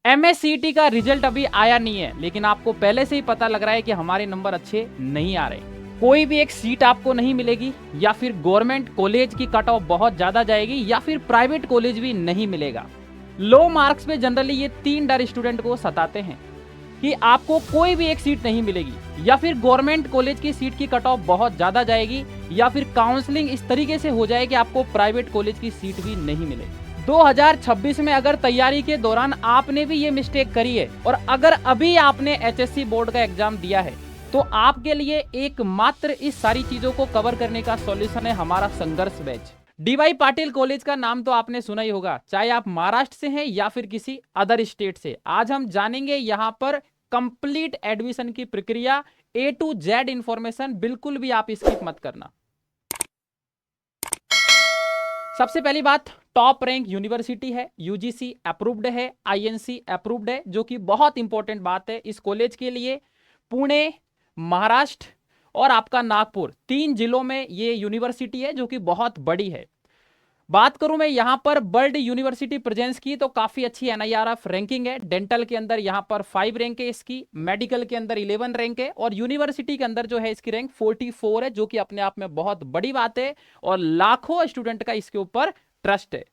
MSCT का result अभी आया नहीं है, लेकिन आपको पहले से ही पता लग रहा है कि हमारे नंबर अच्छे नहीं आ रहे। कोई भी एक सीट आपको नहीं मिलेगी, या फिर गवर्नमेंट कॉलेज की कट ऑफ बहुत ज्यादा जाएगी, या फिर प्राइवेट कॉलेज भी नहीं मिलेगा। लो मार्क्स पे जनरली ये 3 डर स्टूडेंट को सताते हैं कि आपको कोई भी एक सीट नहीं मिलेगी, या फिर गवर्नमेंट कॉलेज की सीट की कट ऑफ बहुत ज्यादा जाएगी, या फिर काउंसलिंग इस तरीके से हो जाए कि आपको प्राइवेट कॉलेज की सीट भी नहीं मिलेगी। 2026 में अगर तैयारी के दौरान आपने भी ये मिस्टेक करी है, और अगर अभी आपने HSC बोर्ड का एग्जाम दिया है, तो आपके लिए एकमात्र इस सारी चीजों को कवर करने का सॉल्यूशन है हमारा संघर्ष बैच। DY पाटिल कॉलेज का नाम तो आपने सुना ही होगा, चाहे आप महाराष्ट्र से हैं या फिर किसी अदर स्टेट से। आज हम जानेंगे यहां पर कंप्लीट एडमिशन की प्रक्रिया, A to Z इंफॉर्मेशन, बिल्कुल भी आप स्किप मत करना। सबसे पहली बात, टॉप रैंक यूनिवर्सिटी है, UGC अप्रूव्ड है, INC अप्रूव्ड है, जो कि बहुत इंपॉर्टेंट बात है इस कॉलेज के लिए। पुणे, महाराष्ट्र और आपका नागपुर, 3 जिलों में ये यूनिवर्सिटी है, जो कि बहुत बड़ी है। बात करूं मैं यहां पर वर्ल्ड यूनिवर्सिटी प्रेजेंस की, तो काफी अच्छी NIRF रैंकिंग है। डेंटल के अंदर यहां पर 5 रैंक है इसकी, मेडिकल के अंदर 11 रैंक है, और यूनिवर्सिटी के अंदर जो है इसकी रैंक 44 है, जो कि अपने आप में बहुत बड़ी बात है, और लाखों स्टूडेंट का इसके ऊपर ट्रस्ट है।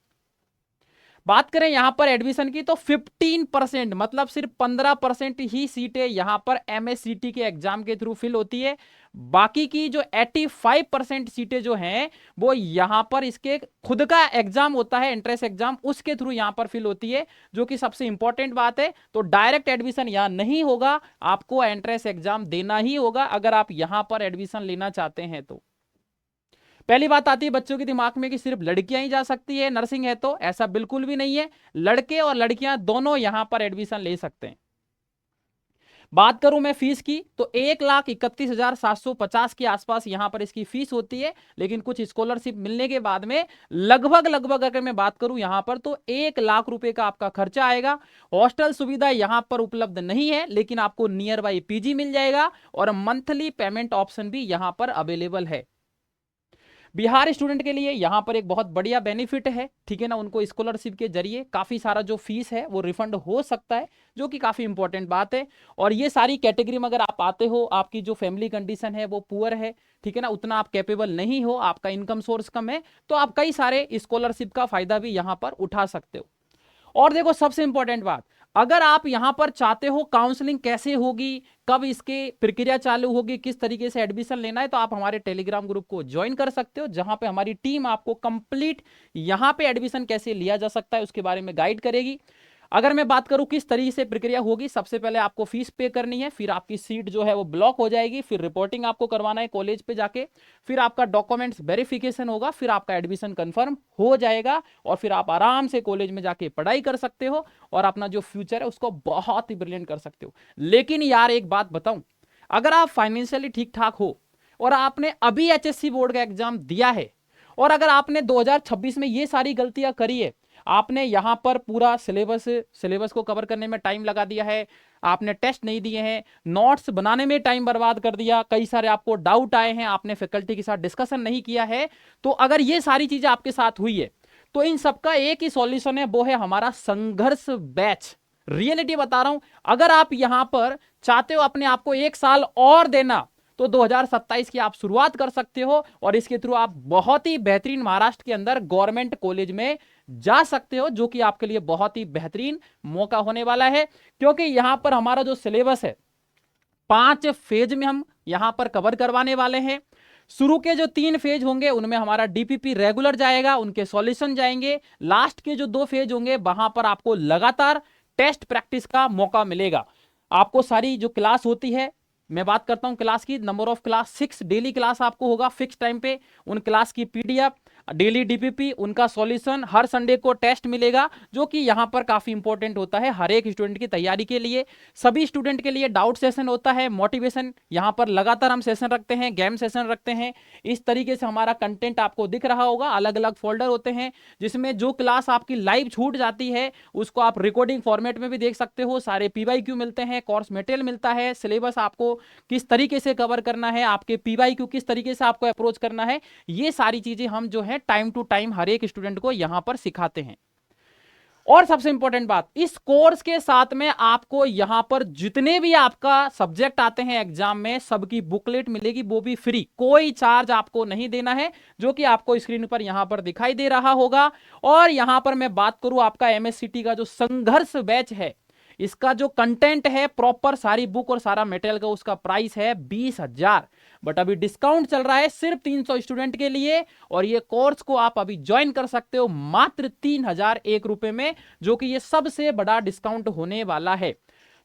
बात करें यहां पर एडमिशन की, तो 15% मतलब सिर्फ 15% ही सीटें यहां पर MSCT के एग्जाम के थ्रू फिल होती है। बाकी की जो 85% सीटें जो हैं वो यहां पर इसके खुद का एग्जाम होता है, एंट्रेंस एग्जाम, उसके थ्रू यहां पर फिल होती है, जो कि सबसे इंपॉर्टेंट बात है। तो डायरेक्ट एडमिशन यहां नहीं होगा, आपको एंट्रेंस एग्जाम देना ही होगा अगर आप यहां पर एडमिशन लेना चाहते हैं। तो पहली बात आती है बच्चों के दिमाग में कि सिर्फ लड़कियां ही जा सकती है नर्सिंग है, तो ऐसा बिल्कुल भी नहीं है, लड़के और लड़कियां दोनों यहां पर एडमिशन ले सकते हैं। बात करूं मैं फीस की, तो 1,31,750 के आसपास यहां पर इसकी फीस होती है, लेकिन कुछ स्कॉलरशिप मिलने के बाद में लगभग अगर मैं बात करूं यहां पर, तो 1 लाख रुपए का आपका खर्चा आएगा। हॉस्टल सुविधा यहां पर उपलब्ध नहीं है, लेकिन आपको नियर बाई PG मिल जाएगा, और मंथली पेमेंट ऑप्शन भी यहां पर अवेलेबल है। बिहार स्टूडेंट के लिए यहां पर एक बहुत बढ़िया बेनिफिट है, ठीक है ना, उनको स्कॉलरशिप के जरिए काफी सारा जो फीस है वो रिफंड हो सकता है, जो कि काफी इंपॉर्टेंट बात है। और ये सारी कैटेगरी में अगर आप आते हो, आपकी जो फैमिली कंडीशन है वो पुअर है, ठीक है ना, उतना आप कैपेबल नहीं हो, आपका इनकम सोर्स कम है, तो आप कई सारे स्कॉलरशिप का फायदा भी यहां पर उठा सकते हो। और देखो सबसे इंपॉर्टेंट बात, अगर आप यहां पर चाहते हो काउंसलिंग कैसे होगी, कब इसकी प्रक्रिया चालू होगी, किस तरीके से एडमिशन लेना है, तो आप हमारे टेलीग्राम ग्रुप को ज्वाइन कर सकते हो, जहां पे हमारी टीम आपको कंप्लीट यहां पे एडमिशन कैसे लिया जा सकता है उसके बारे में गाइड करेगी। अगर मैं बात करूं किस तरीके से प्रक्रिया होगी, सबसे पहले आपको फीस पे करनी है, फिर आपकी सीट जो है वो ब्लॉक हो जाएगी, फिर रिपोर्टिंग आपको करवाना है कॉलेज पे जाके, फिर आपका डॉक्यूमेंट्स वेरिफिकेशन होगा, फिर आपका एडमिशन कंफर्म हो जाएगा, और फिर आप आराम से कॉलेज में जाके पढ़ाई कर सकते हो, और अपना जो फ्यूचर है उसको बहुत ही ब्रिलियंट कर सकते हो। लेकिन यार एक बात बताऊं, अगर आप फाइनेंशियली ठीक ठाक हो, और आपने अभी HSC बोर्ड का एग्जाम दिया है, और अगर आपने 2026 में ये सारी गलतियां करी है, आपने यहां पर पूरा सिलेबस को कवर करने में टाइम लगा दिया है, आपने टेस्ट नहीं दिए हैं, नोट्स बनाने में टाइम बर्बाद कर दिया, कई सारे आपको डाउट आए हैं, आपने फैकल्टी के साथ डिस्कशन नहीं किया है, तो अगर ये सारी चीजें आपके साथ हुई है, तो इन सबका एक ही सॉल्यूशन है, वो है हमारा संघर्ष बैच। रियलिटी बता रहा हूं, अगर आप यहां पर चाहते हो अपने आप को 1 साल और देना, तो 2027 की आप शुरुआत कर सकते हो, और इसके थ्रू आप बहुत ही बेहतरीन महाराष्ट्र के अंदर गवर्नमेंट कॉलेज में जा सकते हो, जो कि आपके लिए बहुत ही बेहतरीन मौका होने वाला है। क्योंकि यहां पर हमारा जो सिलेबस है 5 फेज में हम यहां पर कवर करवाने वाले हैं। शुरू के जो 3 फेज होंगे उनमें हमारा DPP रेगुलर जाएगा, उनके सॉल्यूशन जाएंगे। लास्ट के जो 2 फेज होंगे वहां पर आपको लगातार टेस्ट प्रैक्टिस का मौका मिलेगा। आपको सारी जो क्लास होती है, मैं बात करता हूं क्लास की, number of class 6 daily class आपको होगा फिक्स टाइम पे, उन क्लास की PDF, डेली DPP, उनका सॉल्यूशन, हर संडे को टेस्ट मिलेगा, जो कि यहां पर काफी इंपॉर्टेंट होता है हर एक स्टूडेंट की तैयारी के लिए। सभी स्टूडेंट के लिए डाउट सेशन होता है, मोटिवेशन, यहां पर लगातार हम सेशन रखते हैं, गेम सेशन रखते हैं। इस तरीके से हमारा कंटेंट आपको दिख रहा होगा, अलग अलग फोल्डर होते हैं, जिसमें जो क्लास आपकी लाइव छूट जाती है उसको आप रिकॉर्डिंग फॉर्मेट में भी देख सकते हो, सारे PYQ मिलते हैं, कोर्स मटेरियल मिलता है, सिलेबस आपको किस तरीके से कवर करना है, आपके PYQ किस तरीके से आपको अप्रोच करना है, ये सारी चीजें हम जो है टाइम टू टाइम हर एक स्टूडेंट को यहां पर सिखाते हैं। और सबसे इंपॉर्टेंट बात, इस कोर्स के साथ में आपको यहां पर जितने भी आपका सब्जेक्ट आते हैं एग्जाम में, सबकी बुकलेट मिलेगी, वो भी फ्री, कोई चार्ज आपको नहीं देना है, जो कि आपको स्क्रीन पर यहां पर दिखाई दे रहा होगा। और यहां पर मैं बात करूं आपका एमएससीटी का जो संघर्ष बैच है, इसका जो कंटेंट है प्रॉपर सारी बुक और सारा मटेरियल का, उसका प्राइस है 20,000, बट अभी डिस्काउंट चल रहा है सिर्फ 300 स्टूडेंट के लिए। और ये कोर्स को आप अभी ज्वाइन कर सकते हो मात्र 3,001 रुपए में, जो कि ये सबसे बड़ा डिस्काउंट होने वाला है।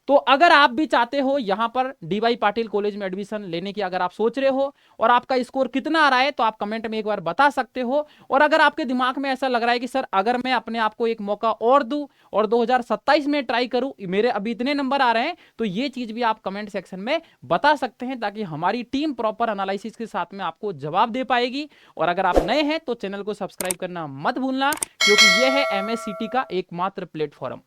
तो अगर आप भी चाहते हो यहां पर डीवाई पाटिल कॉलेज में एडमिशन लेने की, अगर आप सोच रहे हो और आपका स्कोर कितना आ रहा है, तो आप कमेंट में एक बार बता सकते हो। और अगर आपके दिमाग में ऐसा लग रहा है कि सर अगर मैं अपने आप को एक मौका और दूं और 2027 में ट्राई करूं, मेरे अभी इतने नंबर आ रहे हैं, तो ये चीज भी आप कमेंट सेक्शन में बता सकते हैं, ताकि हमारी टीम प्रॉपर एनालिसिस के साथ में आपको जवाब दे पाएगी। और अगर आप नए हैं तो चैनल को सब्सक्राइब करना मत भूलना, क्योंकि यह है एमएससीटी का एकमात्र प्लेटफॉर्म।